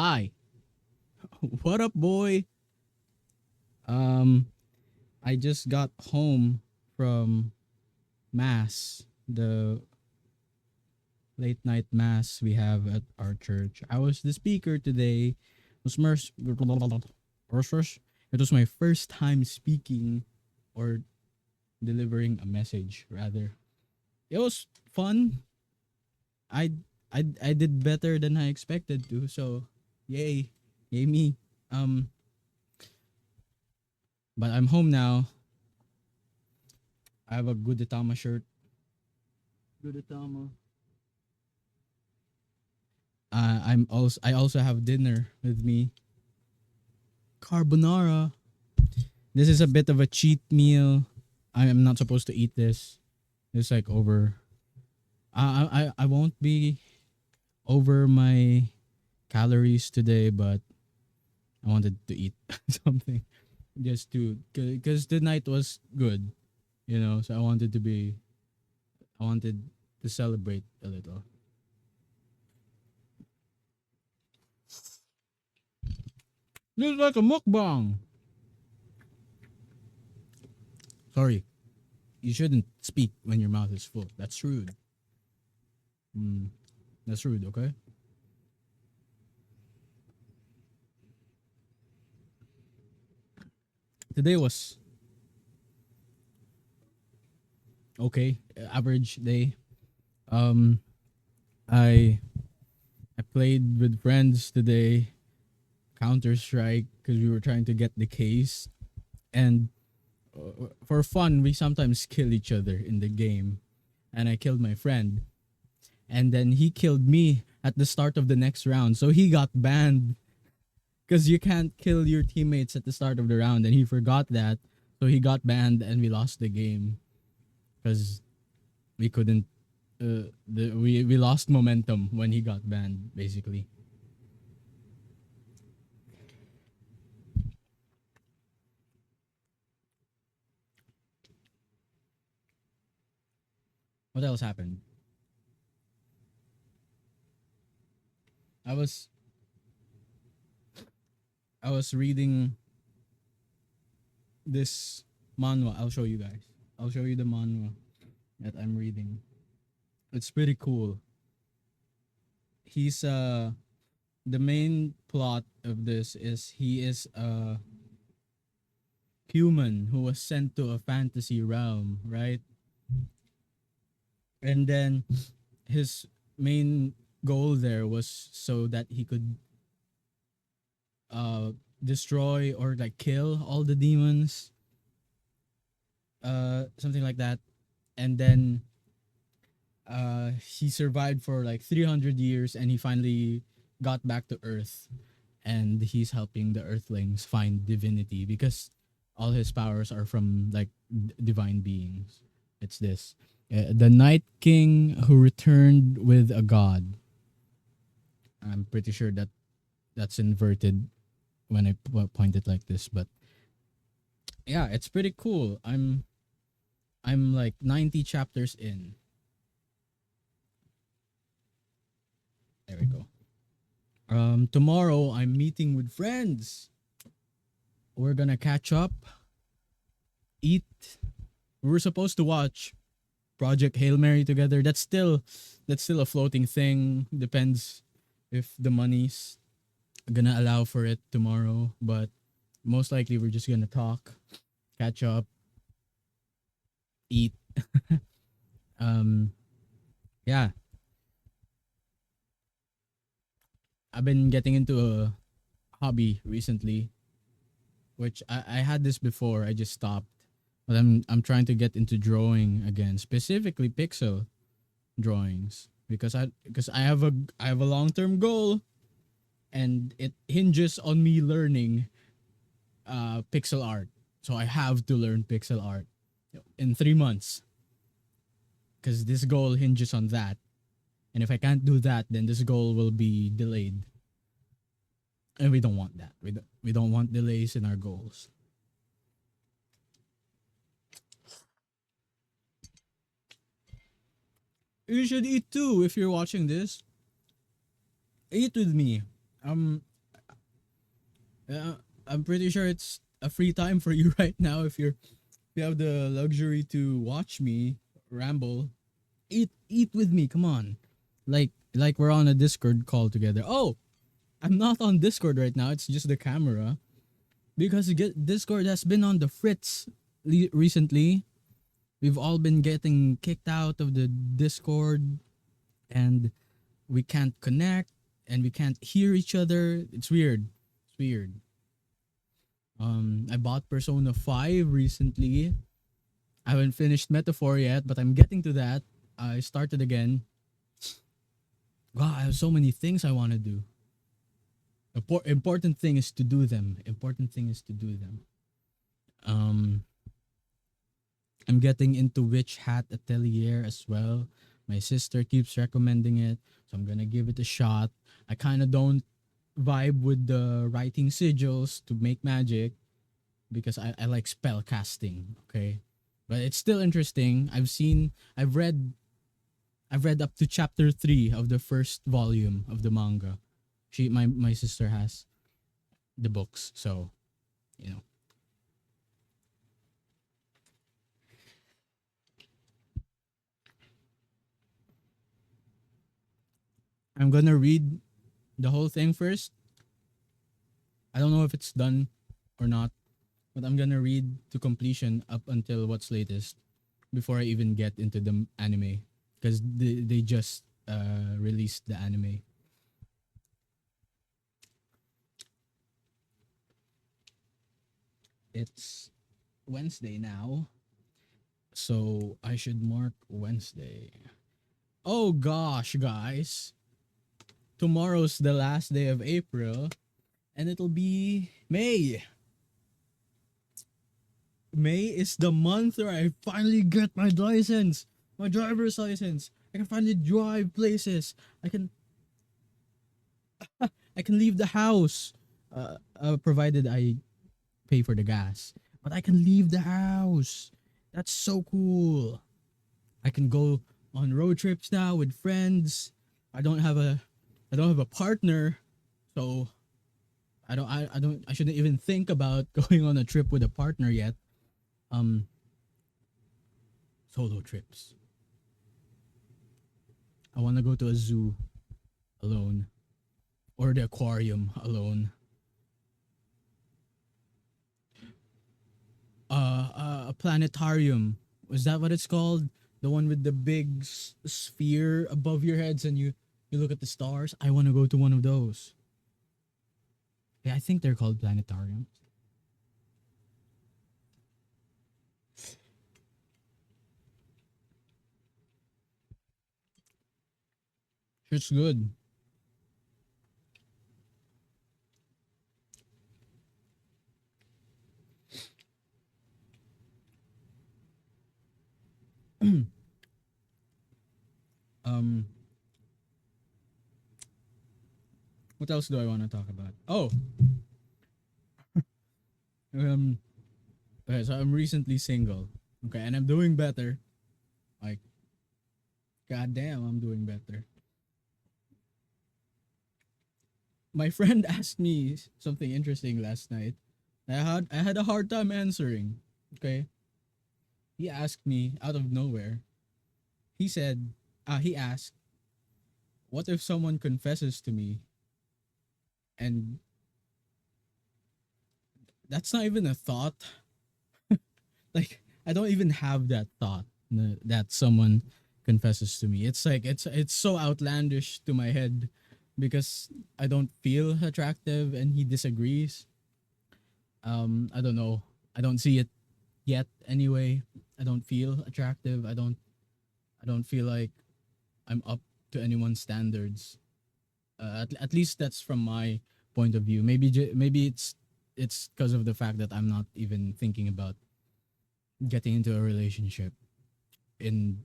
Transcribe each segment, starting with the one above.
Hi. What up, boy? Um, I just got home from mass, the late night mass we have at our church. I was the speaker today. It was it was my first time speaking or delivering a message rather. It was fun. I I did better than I expected to. So, yay. Yay me. Um but I'm home now. I have a Gudetama shirt. Gudetama. I also have dinner with me. Carbonara. This is a bit of a cheat meal. I am not supposed to eat this. It's like over. I won't be over my calories today, but I wanted to eat something just to because the night was good, So I wanted to celebrate a little. This is like a mukbang. Sorry, you shouldn't speak when your mouth is full. That's rude. Mm, that's rude. Okay. Today was okay, average day. Um, I I played with friends today, Counter Strike, because we were trying to get the case, and for fun, we sometimes kill each other in the game. And I killed my friend, and then he killed me at the start of the next round, so he got banned because you can't kill your teammates at the start of the round, and he forgot that, so he got banned, and we lost the game because we couldn't we lost momentum when he got banned basically. What else happened? I was I was reading this manhwa. I'll show you guys. I'll show you the manhwa that I'm reading. It's pretty cool. He's the main plot of this is he is a human who was sent to a fantasy realm, right? And then his main goal there was so that he could uh destroy or like kill all the demons, something like that. And then he survived for like 300 years, and he finally got back to earth, and he's helping the earthlings find divinity because all his powers are from like divine beings. It's this, the Night King who returned with a god. I'm pretty sure that that's inverted when I point it like this, but yeah, it's pretty cool. I'm like 90 chapters in. There we go. Tomorrow I'm meeting with friends. We're gonna catch up, eat. We were supposed to watch Project Hail Mary together. That's still a floating thing. Depends if the money's gonna allow for it tomorrow. But most likely we're just gonna talk, catch up, eat. um, yeah. I've been getting into a hobby recently, which I had this before. I just stopped, but I'm trying to get into drawing again, specifically pixel drawings because I have a long term goal, and it hinges on me learning pixel art. So I have to learn pixel art in 3 months because this goal hinges on that. And if I can't do that, then this goal will be delayed, and we don't want that. We don't want delays in our goals. You should eat too if you're watching this. Eat with me. Uh, I'm pretty sure it's a free time for you right now if you have the luxury to watch me ramble. Eat with me, come on. Like we're on a Discord call together. Oh, I'm not on Discord right now. It's just the camera because Discord has been on the fritz recently. We've all been getting kicked out of the Discord and we can't connect and we can't hear each other. It's weird. It's weird. I bought Persona 5 recently. I haven't finished Metaphor yet, but I'm getting to that. I started again. Wow, I have so many things I want to do. Important thing is to do them. Important thing is to do them. Um, I'm getting into Witch Hat Atelier as well. My sister keeps recommending it, so I'm gonna give it a shot. I kind of don't vibe with the writing sigils to make magic because I like spell casting. Okay, but it's still interesting. I've read up to chapter 3 of the first volume of the manga. My sister has the books, so you know. I'm gonna read the whole thing first. I don't know if it's done or not, but I'm gonna read to completion up until what's latest before I even get into the anime because they just released the anime. It's Wednesday now, so I should mark Wednesday. Oh gosh, guys. Tomorrow's the last day of April and it'll be May. May is the month where I finally get my license, my driver's license. I can finally drive places. I can leave the house, provided I pay for the gas. But I can leave the house. That's so cool. I can go on road trips now with friends. I don't have a I don't have a partner, so I shouldn't even think about going on a trip with a partner yet. Um Solo trips. I want to go to a zoo alone or the aquarium alone. A planetarium. Was that what it's called? The one with the big sphere above your heads and you look at the stars. I want to go to one of those. Yeah, I think they're called planetariums. It's good. um, what else do I want to talk about? Oh, um, okay, so I'm recently single. Okay, and I'm doing better. Like, goddamn, I'm doing better. My friend asked me something interesting last night. I had a hard time answering. Okay, he asked me out of nowhere. He said, he asked, "What if someone confesses to me and that's not even a thought? Like I don't even have that thought that someone confesses to me. It's like it's so outlandish to my head because I don't feel attractive and he disagrees. I don't know. I don't see it yet anyway. I don't feel attractive. I don't feel like I'm up to anyone's standards. At least that's from my point of view. Maybe it's because of the fact that I'm not even thinking about getting into a relationship in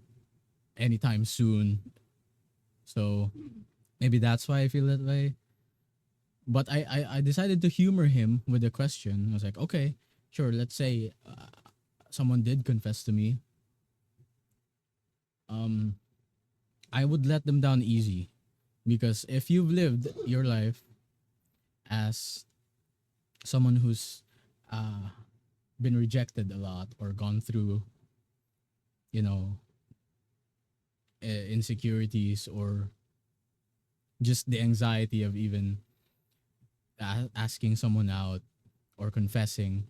anytime soon. So maybe that's why I feel that way. But I decided to humor him with a question. I was like, okay, sure. Let's say someone did confess to me. Um, I would let them down easy because if you've lived your life as someone who's uh, been rejected a lot or gone through, you know, insecurities or just the anxiety of even asking someone out or confessing,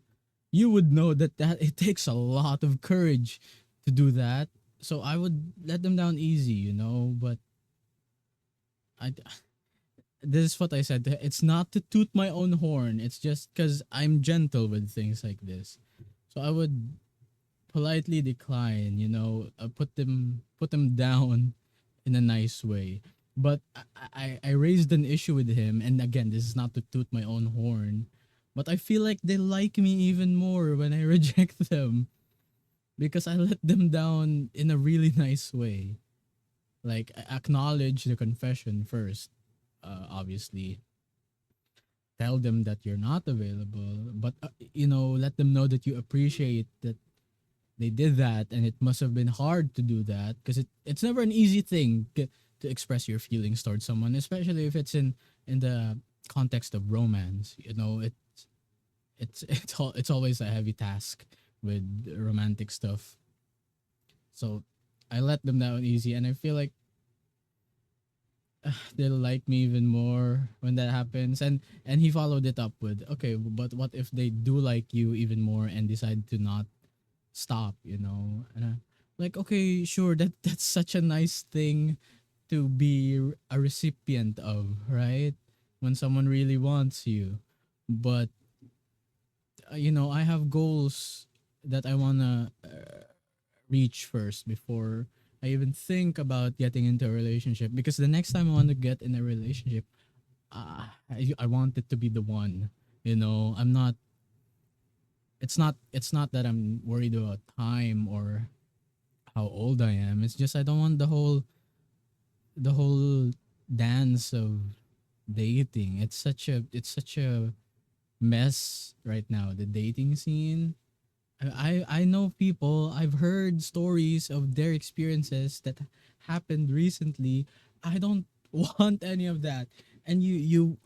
you would know that it takes a lot of courage to do that. So I would let them down easy, but I this is what I said. It's not to toot my own horn. It's just because I'm gentle with things like this. So I would politely decline. Put them down in a nice way. But I raised an issue with him, and again, this is not to toot my own horn, but I feel like they like me even more when I reject them because I let them down in a really nice way. Like acknowledge the confession first, obviously tell them that you're not available, but let them know that you appreciate that they did that, and it must have been hard to do that because it's never an easy thing to express your feelings towards someone, especially if it's in the context of romance. It's always a heavy task with romantic stuff. So I let them down easy, and I feel like they'll like me even more when that happens. And he followed it up with, okay, but what if they do like you even more and decide to not stop, and like, okay, sure, that's such a nice thing to be a recipient of, right? When someone really wants you. But I have goals that I want to reach first before I even think about getting into a relationship, because the next time I want to get in a relationship, I want it to be the one. I'm not it's not that I'm worried about time or how old I am. It's just I don't want the whole dance of dating. It's such a mess right now, the dating scene. I know people. I've heard stories of their experiences that happened recently. I don't want any of that. And you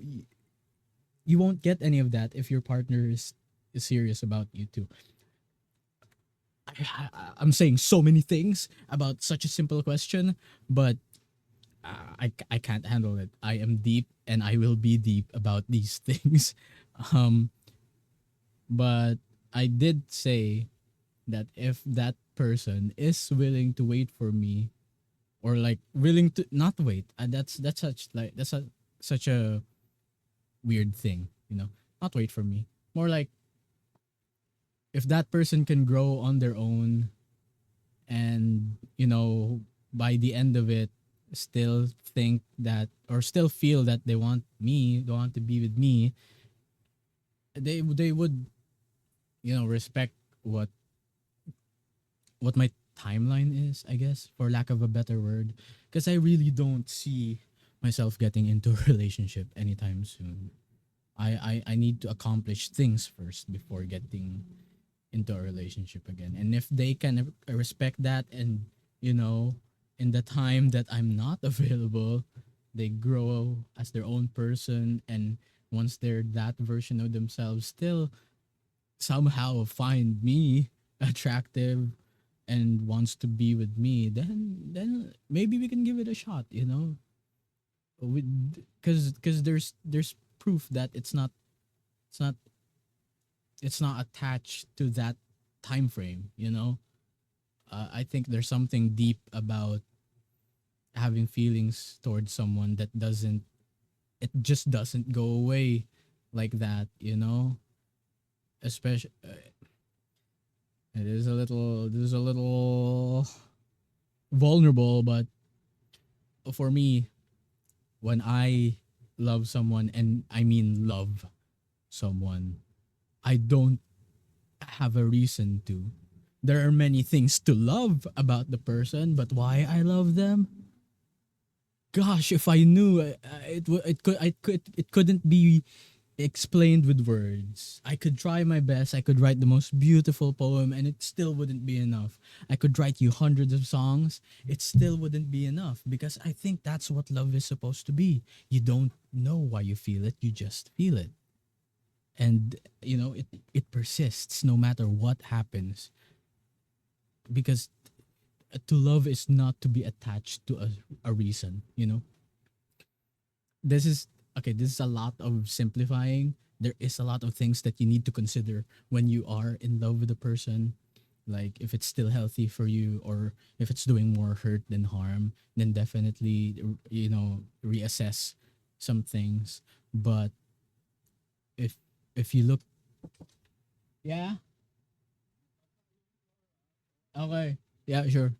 won't get any of that if your partner is serious about you too. I'm saying so many things about such a simple question, but I can't handle it. I am deep, and I will be deep about these things. Um, but I did say that if that person is willing to wait for me, or like willing to not wait, that's such a weird thing, not wait for me. More like if that person can grow on their own, and by the end of it still think that, or still feel that they want to be with me, they would respect what my timeline is, I guess, for lack of a better word, because I really don't see myself getting into a relationship anytime soon. I need to accomplish things first before getting into a relationship again. And if they can respect that, and you know, in the time that I'm not available, they grow as their own person, and once they're that version of themselves, still somehow find me attractive and wants to be with me, then maybe we can give it a shot, with because there's proof that it's not it's not attached to that time frame. I think there's something deep about having feelings towards someone that doesn't it just doesn't go away like that. Especially it is a little vulnerable, but for me, when I love someone, and I mean love someone, I don't have a reason to. There are many things to love about the person, but why I love them? Gosh, if I knew, it couldn't be explained with words. I could try my best. I could write the most beautiful poem, and it still wouldn't be enough. I could write you hundreds of songs. It still wouldn't be enough, because I think that's what love is supposed to be. You don't know why you feel it. You just feel it. and it persists no matter what happens, because to love is not to be attached to a reason. This is okay. This is a lot of simplifying. There is a lot of things that you need to consider when you are in love with a person, like if it's still healthy for you, or if it's doing more hurt than harm. Then definitely reassess some things. But if you look, yeah, okay, yeah, sure.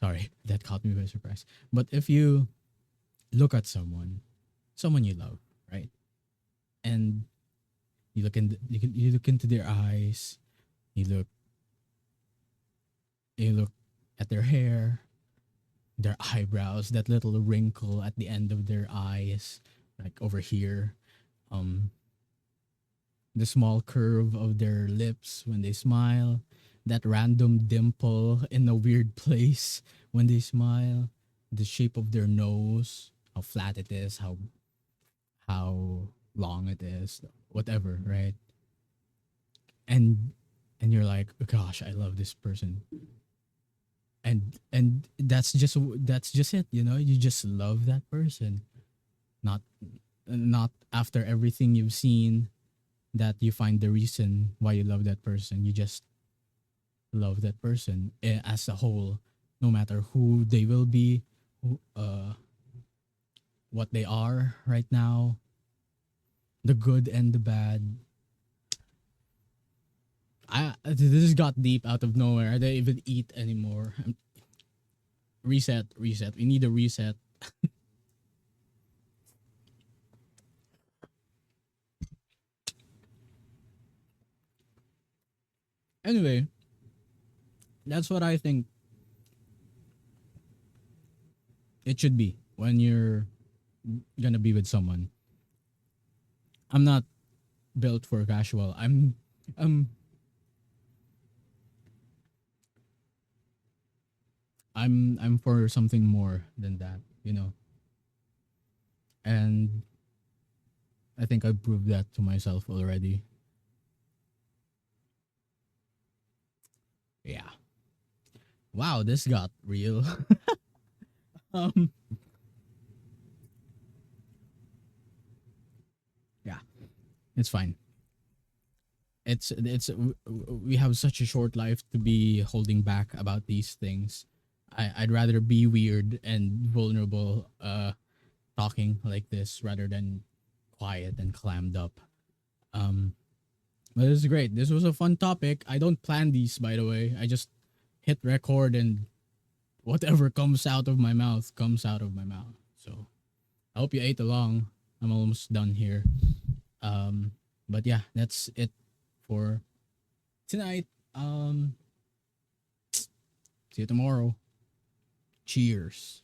Sorry, that caught me by surprise. But if you look at someone you love, right, and you look into their eyes, you look you look at their hair, their eyebrows, that little wrinkle at the end of their eyes, like over here, um, the small curve of their lips when they smile, that random dimple in a weird place when they smile, the shape of their nose, how flat it is, how long it is, whatever, right? And you're like, gosh, I love this person. And that's just it, you just love that person. Not not after everything you've seen, that you find the reason why you love that person. You just love that person, as a whole, no matter who they will be, who, what they are right now, the good and the bad. This got deep out of nowhere. I don't even eat anymore. Reset. We need a reset. Anyway, that's what I think it should be when you're gonna be with someone. I'm not built for casual. Um I'm for something more than that, and I think I proved that to myself already. Yeah. Wow, this got real. um. Yeah, it's fine. We have such a short life to be holding back about these things. I'd rather be weird and vulnerable, talking like this, rather than quiet and clammed up. Um, but this is great. This was a fun topic. I don't plan these, by the way. I just hit record, and whatever comes out of my mouth comes out of my mouth. So I hope you ate along. I'm almost done here. Um, but yeah, that's it for tonight. Um, See you tomorrow. Cheers.